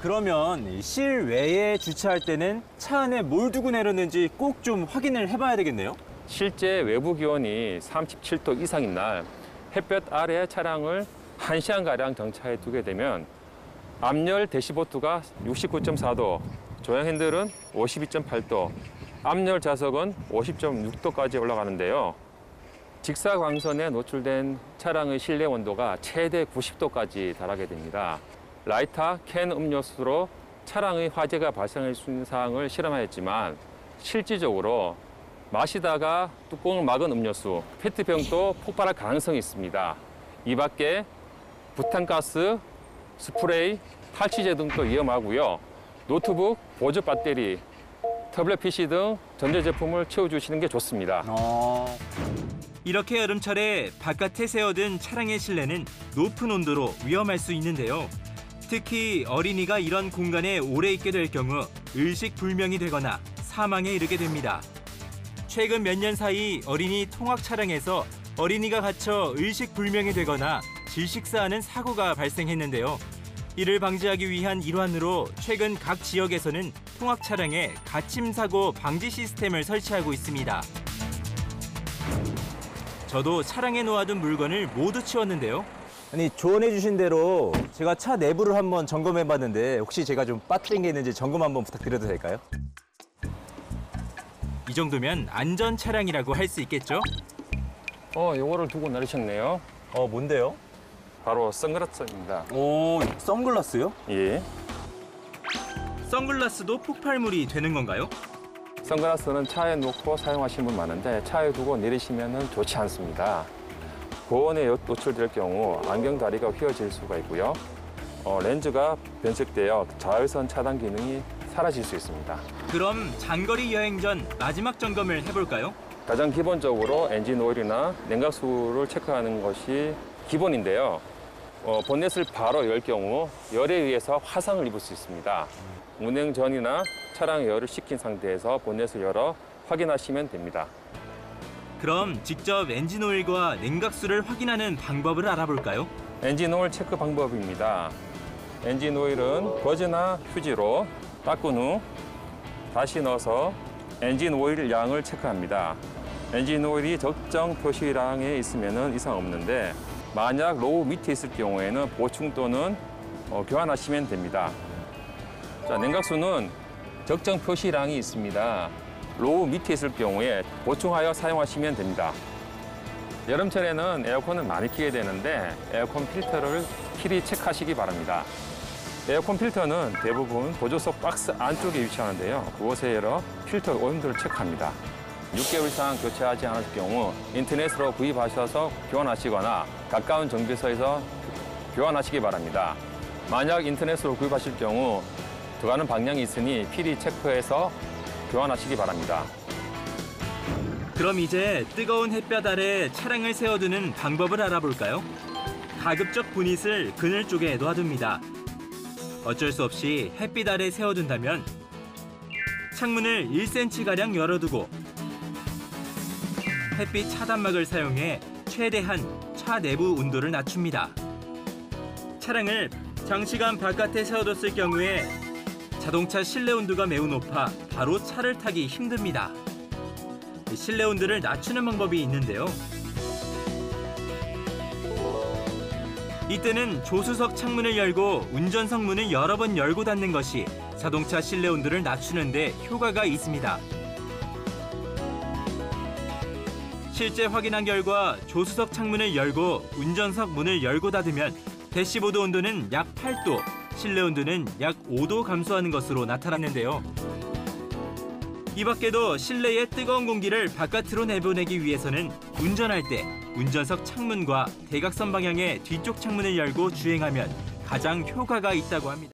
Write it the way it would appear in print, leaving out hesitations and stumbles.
그러면 이 실외에 주차할 때는 차 안에 뭘 두고 내렸는지 꼭 좀 확인을 해봐야 되겠네요. 실제 외부 기온이 37도 이상인 날 햇볕 아래 차량을 1시간가량 정차해 두게 되면 앞열 대시보트가 69.4도, 조향 핸들은 52.8도, 앞열 좌석은 50.6도까지 올라가는데요. 직사광선에 노출된 차량의 실내 온도가 최대 90도까지 달하게 됩니다. 라이터, 캔 음료수로 차량의 화재가 발생할 수 있는 사항을 실험하였지만 실질적으로 마시다가 뚜껑을 막은 음료수, 페트병도 폭발할 가능성이 있습니다. 이 밖에 부탄가스, 스프레이, 탈취제 등도 위험하고요. 노트북, 보조 배터리, 태블릿 PC 등 전자제품을 채워주시는 게 좋습니다. 이렇게 여름철에 바깥에 세워둔 차량의 실내는 높은 온도로 위험할 수 있는데요. 특히 어린이가 이런 공간에 오래 있게 될 경우 의식불명이 되거나 사망에 이르게 됩니다. 최근 몇 년 사이 어린이 통학 차량에서 어린이가 갇혀 의식불명이 되거나 질식사하는 사고가 발생했는데요. 이를 방지하기 위한 일환으로 최근 각 지역에서는 통학 차량에 갇힘사고 방지 시스템을 설치하고 있습니다. 저도 차량에 놓아둔 물건을 모두 치웠는데요. 아니, 조언해 주신 대로 제가 차 내부를 한번 점검해 봤는데 혹시 제가 좀 빠뜨린 게 있는지 점검 한번 부탁드려도 될까요? 이 정도면 안전 차량이라고 할 수 있겠죠? 요거를 두고 내리셨네요. 뭔데요? 바로 선글라스입니다. 오, 선글라스요? 예. 선글라스도 폭발물이 되는 건가요? 선글라스는 차에 놓고 사용하시는 분 많은데 차에 두고 내리시면 좋지 않습니다. 고온에 노출될 경우 안경 다리가 휘어질 수가 있고요. 렌즈가 변색되어 자외선 차단 기능이 사라질 수 있습니다. 그럼 장거리 여행 전 마지막 점검을 해볼까요? 가장 기본적으로 엔진 오일이나 냉각수를 체크하는 것이 기본인데요. 본넷을 바로 열 경우 열에 의해서 화상을 입을 수 있습니다. 운행 전이나 차량 열을 식힌 상태에서 본넷을 열어 확인하시면 됩니다. 그럼 직접 엔진 오일과 냉각수를 확인하는 방법을 알아볼까요? 엔진 오일 체크 방법입니다. 엔진 오일은 버즈나 휴지로 닦은 후 다시 넣어서 엔진 오일 양을 체크합니다. 엔진 오일이 적정 표시량에 있으면 이상 없는데 만약 로우 밑에 있을 경우에는 보충 또는 교환하시면 됩니다. 자, 냉각수는 적정 표시량이 있습니다. 로우 밑에 있을 경우에 보충하여 사용하시면 됩니다. 여름철에는 에어컨을 많이 켜게 되는데 에어컨 필터를 필히 체크하시기 바랍니다. 에어컨 필터는 대부분 보조석 박스 안쪽에 위치하는데요. 그곳에 열어 필터 오염도를 체크합니다. 6개월 이상 교체하지 않았을 경우 인터넷으로 구입하셔서 교환하시거나 가까운 정비소에서 교환하시기 바랍니다. 만약 인터넷으로 구입하실 경우 들어가는 방향이 있으니 필히 체크해서 교환하시기 바랍니다. 그럼 이제 뜨거운 햇볕 아래 차량을 세워두는 방법을 알아볼까요? 가급적 보닛을 그늘 쪽에 놓아둡니다. 어쩔 수 없이 햇빛 아래 세워둔다면 창문을 1cm가량 열어두고 햇빛 차단막을 사용해 최대한 차 내부 온도를 낮춥니다. 차량을 장시간 바깥에 세워뒀을 경우에 자동차 실내 온도가 매우 높아 바로 차를 타기 힘듭니다. 실내 온도를 낮추는 방법이 있는데요. 이때는 조수석 창문을 열고 운전석 문을 여러 번 열고 닫는 것이 자동차 실내 온도를 낮추는 데 효과가 있습니다. 실제 확인한 결과 조수석 창문을 열고 운전석 문을 열고 닫으면 대시보드 온도는 약 8도, 실내 온도는 약 5도 감소하는 것으로 나타났는데요. 이 밖에도 실내의 뜨거운 공기를 바깥으로 내보내기 위해서는 운전할 때 운전석 창문과 대각선 방향의 뒤쪽 창문을 열고 주행하면 가장 효과가 있다고 합니다.